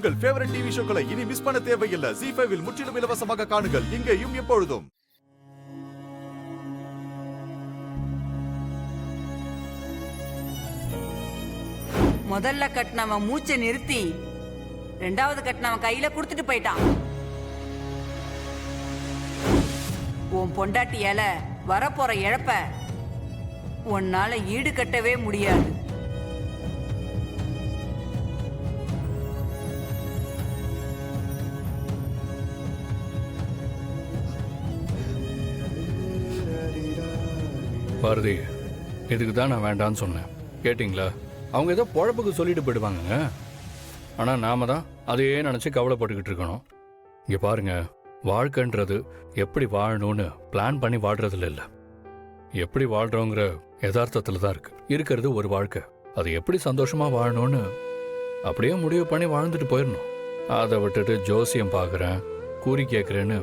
உங்கள் favourite TV ஷோக்களை இனி miss பண்ண தேவையில்லை. ZEE5 இல் முற்றிலும் இலவசமாக காணுங்கள். இங்கேயும் எப்பொழுதும். முதல்ல கட்டினவன் மூச்சை நிறுத்தி ரெண்டாவது கட்டினவன் கையில கொடுத்துட்டு போயிட்டான். உன் பொண்டாட்டியால வரப்போற இழப்ப உன்னால ஈடு கட்டவே முடியாது. பாரதி, இதுக்கு தான் நான் வேண்டான்னு சொன்னேன். கேட்டிங்களா? அவங்க ஏதோ பொழப்புக்கு சொல்லிட்டு போயிடுவாங்க. ஆனால் நாம தான் அதையே நினச்சி கவலைப்பட்டுக்கிட்டு இருக்கணும். இங்கே பாருங்க, வாழ்க்கைன்றது எப்படி வாழணும்னு பிளான் பண்ணி வாழ்றதுல இல்லை, எப்படி வாழ்கிறோங்கிற யதார்த்தத்தில் தான் இருக்கு. இருக்கிறது ஒரு வாழ்க்கை, அது எப்படி சந்தோஷமாக வாழணும்னு அப்படியே முடிவு பண்ணி வாழ்ந்துட்டு போயிடணும். அதை விட்டுட்டு ஜோசியம் பார்க்குறேன், கூறி கேட்குறேன்னு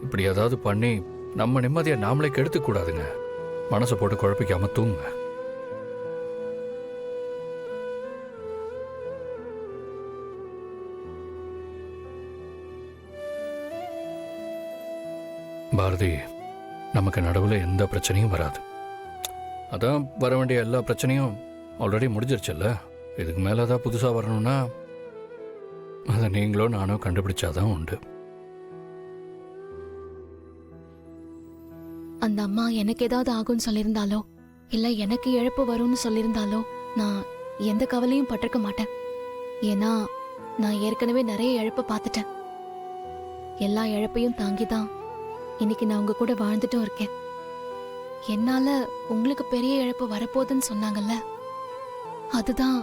இப்படி ஏதாவது பண்ணி நம்ம நிம்மதியை நாமளே கெடுத்துக்கூடாதுங்க. மனசை போட்டு குழப்பிக்காம தூங்குங்க. பாரதி, நமக்கு நடுவில் எந்த பிரச்சனையும் வராது. அதான் வர வேண்டிய எல்லா பிரச்சனையும் ஆல்ரெடி முடிஞ்சிருச்சுல்ல. இதுக்கு மேலே தான் புதுசாக வரணும்னா அதை நீங்களோ நானோ கண்டுபிடிச்சாதான் உண்டு. அந்த அம்மா எனக்கு ஏதாவது ஆகும்னு சொல்லியிருந்தாலோ இல்ல எனக்கு இழப்பு வரும்னு சொல்லியிருந்தாலோ நான் எந்த கவலையும் பட்டிருக்க மாட்டேன். ஏன்னா நான் ஏற்கனவே நிறைய இழப்பை பார்த்துட்டேன். எல்லா இழப்பையும் தாங்கிதான் இன்னைக்கு நான் உங்க கூட வாழ்ந்துட்டும் இருக்கேன். என்னால உங்களுக்கு பெரிய இழப்பு வரப்போகுதுன்னு சொன்னாங்கல்ல, அதுதான்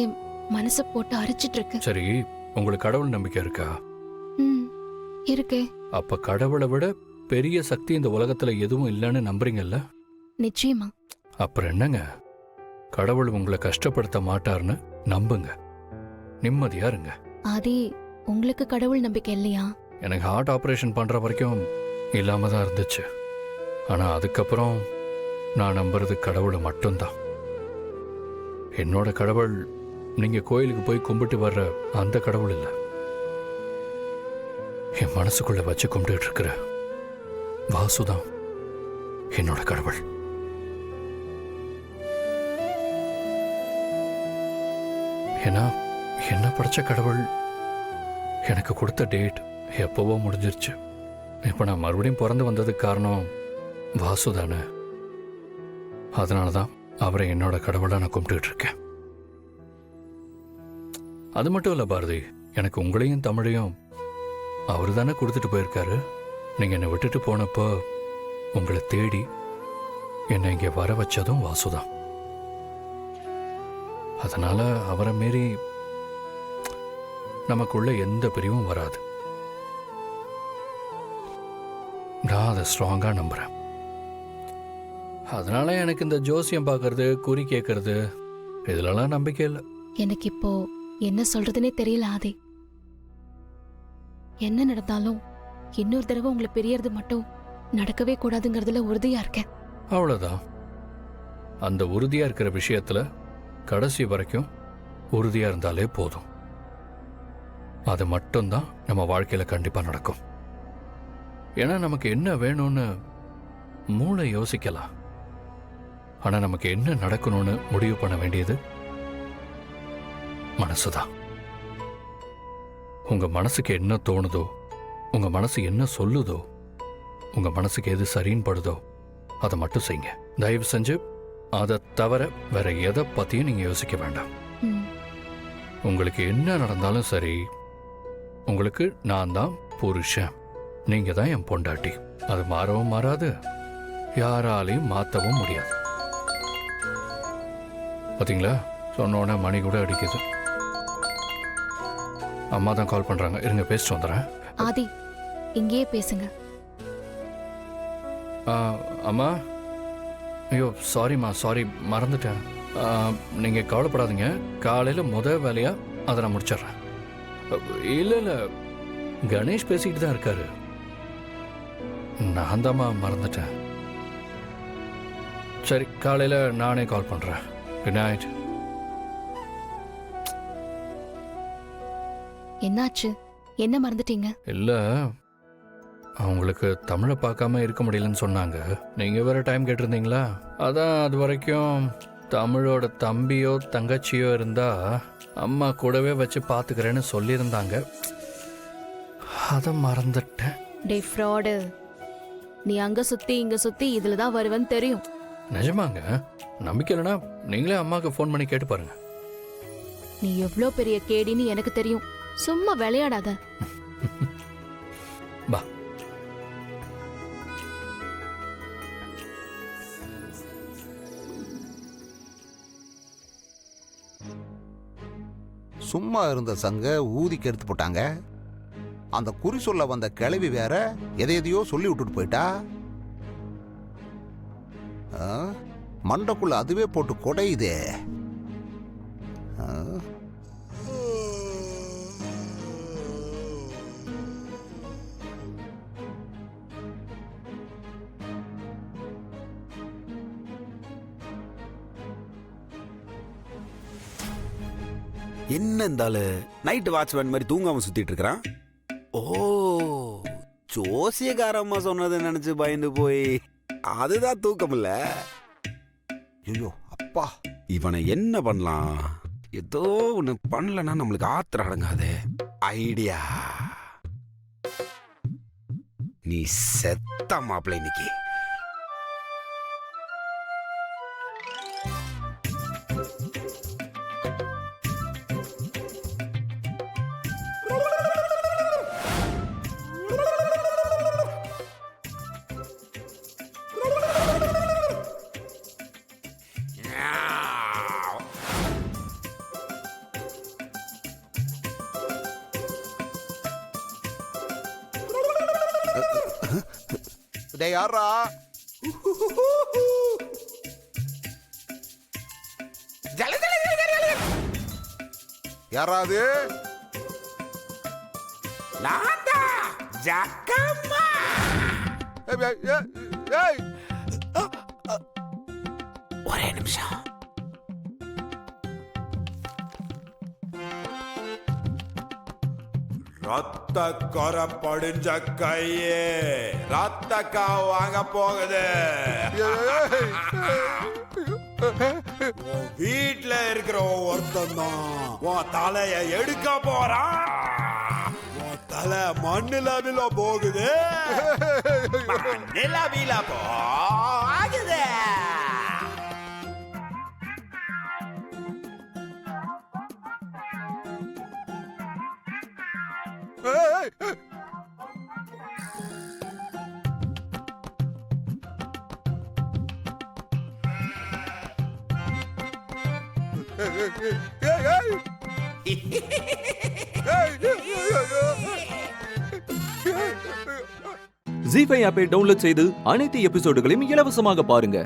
என் மனசை போட்டு அரைச்சிட்டு இருக்கு. சரி, உங்களுக்கு கடவுள் நம்பிக்கை இருக்கா? இருக்கே. அப்ப கடவுளை விட பெரிய சக்தி இந்த உலகத்துல எதுவும் இல்லைன்னு நம்புறீங்கல்ல? நிச்சயமா. அப்புறம் என்னங்க, கடவுள் உங்களை கஷ்டப்படுத்த மாட்டார்னு நம்புங்க, நிம்மதியா இருங்க. ஆதி, உங்களுக்கு கடவுள் நம்பிக்கை இல்லையா? எனக்கு ஹார்ட் ஆப்ரேஷன் பண்ற வரைக்கும் இல்லாம தான் இருந்துச்சு. ஆனா அதுக்கப்புறம் நான் நம்புறது கடவுளை மட்டும்தான். என்னோட கடவுள் நீங்க கோயிலுக்கு போய் கும்பிட்டு வர்ற அந்த கடவுள் இல்லை, என் மனசுக்குள்ள வச்சு கும்பிட்டு இருக்கிற வாசுதான் என்னோட கடவுள். ஏன்னா என்ன படைச்ச கடவுள் எனக்கு கொடுத்த டேட் எப்பவோ முடிஞ்சிருச்சு. இப்ப நான் மறுபடியும் பிறந்து வந்ததுக்கு காரணம் வாசு தானே. அதனாலதான் அவரை என்னோட கடவுளா நான் கும்பிட்டு இருக்கேன். அது மட்டும் இல்ல பாரதி, எனக்கு உங்களையும் தமிழையும் அவரு தானே கொடுத்துட்டு போயிருக்காரு. நீங்க என்னை விட்டுட்டு போனப்போ உங்களை தேடி என்னை இங்க வர வச்சதும் வாசுதான். அதனால அவரை மீறி நமக்குள்ள எந்த பிரிவும் வராது. நான் அதை ஸ்ட்ராங்கா நம்புறேன். அதனால எனக்கு இந்த ஜோசியம் பார்க்கறது, குறி கேட்கறது இதுலலாம் நம்பிக்கை இல்லை. எனக்கு இப்போ என்ன சொல்றதுன்னே தெரியல ஆதி. என்ன நடந்தாலும் இன்னொரு தடவை உங்களை பிரியறது மட்டும் நடக்கவே கூடாதுங்கிறதுல உறுதியா இருக்கேன். அவ்வளவுதான். அந்த உறுதியா இருக்கிற விஷயத்துல கடைசி வரைக்கும் உறுதியா இருந்தாலே போதும். அது மட்டும்தான் நம்ம வாழ்க்கையில கண்டிப்பா நடக்கும். ஏன்னா நமக்கு என்ன வேணும்னு மூளை யோசிக்கலாம், ஆனா நமக்கு என்ன நடக்கணும்னு முடிவு பண்ண வேண்டியது மனசுதான். உங்க மனசுக்கு என்ன தோணுதோ, உங்க மனசு என்ன சொல்லுதோ, உங்க மனசுக்கு எது சரின்னு படுதோ அதை மட்டும் செய்யுங்க. தயவு செஞ்சு அதை தவிர வேற எதை பத்தியும் நீங்க யோசிக்க வேண்டாம். உங்களுக்கு என்ன நடந்தாலும் சரி, உங்களுக்கு நான் தான் புருஷன், நீங்க தான் என் பொண்டாட்டி. அது மாறவும் மாறாது, யாராலையும் மாத்தவும் முடியாது. பாத்தீங்களா, சொன்னோன்னே மணி கூட அடிக்குது. அம்மா தான் கால் பண்றாங்க, இருங்க பேசிட்டு வந்துடுறேன். ஆதி, இங்கேயே பேசுங்க. அம்மா, ஐயோ சாரிம்மா, சாரி மறந்துட்டேன். நீங்க கவலைப்படாதீங்க, காலையில வேலையா அதை நான் முடிச்சிடுறேன். இல்ல இல்ல, கணேஷ் பேசிக்கிட்டு தான் இருக்காரு, நான் தாம்மா மறந்துட்டேன். சரி, காலையில நானே கால் பண்றேன். Good night. என்னாச்சு? என்ன மறந்துட்டீங்க? இல்ல, அவங்களுக்கு தமிழை பார்க்காம இருக்க முடியலன்னு சொன்னாங்க. நீங்க வேற டைம் கேட்டிருந்தீங்களா? அதான் அது வரைக்கும் தமிழோட தம்பியோ தங்கச்சியோ இருந்தா அம்மா கூடவே வச்சு பார்த்துக்கிறேன்னு சொல்லியிருந்தாங்க. அதை மறந்துட்டேன். டே ஃப்ராடு, நீ அங்க சுத்தி இங்க சுத்தி இதுல தான் வருவேன்னு தெரியும். நிஜமாங்க? நம்பிக்கை இல்லைன்னா நீங்களே அம்மாவுக்கு ஃபோன் பண்ணி கேட்டு பாருங்க. நீ எவ்ளோ பெரிய கேடின்னு எனக்கு தெரியும். சும்மா விளையாடாத. பா. சும்மா இருந்த சங்க ஊதிக்கு எடுத்து போட்டாங்க. அந்த குறி சொல்ல வந்த கிழவி வேற எதையோ சொல்லி விட்டுட்டு போயிட்டா. மண்டக்குள்ள அதுவே போட்டு கொடையுதே. என்ன இருந்தாலு நைட்டு வாட்ச்மேன் மாதிரி தூங்காம சுத்திட்டு இருக்கிறான். ஓ, ஜோசியக்காரம்மா சொன்னதை நினைச்சு பயந்து போய் அதுதான் தூக்கம் இல்ல. ஐயோ அப்பா, இவனை என்ன பண்ணலாம்? ஏதோ ஒண்ணு பண்ணலன்னா நம்மளுக்கு ஆத்திரம் அடங்காது. ஐடியா, நீ செத்த மாப்பிள்ளை இன்னைக்கு. டேய் யாரா? யாராது? நான்தா ஜக்கம்மா. ஏய், ஒரே நிமிஷம். ரத்த கொர படிஞ்ச கையே ரத்த காவு வாங்க போகுது. வீட்டுல இருக்கிற ஒருத்தன் தான் உன் தலைய எடுக்க போறான். உன் தலை மண்ணுல விழ போகுது. மண்ணுல விழ போகுது. ஜீ5 ஆப்பை டவுன்லோட் செய்து அனைத்து எபிசோடுகளையும் இலவசமாக பாருங்க.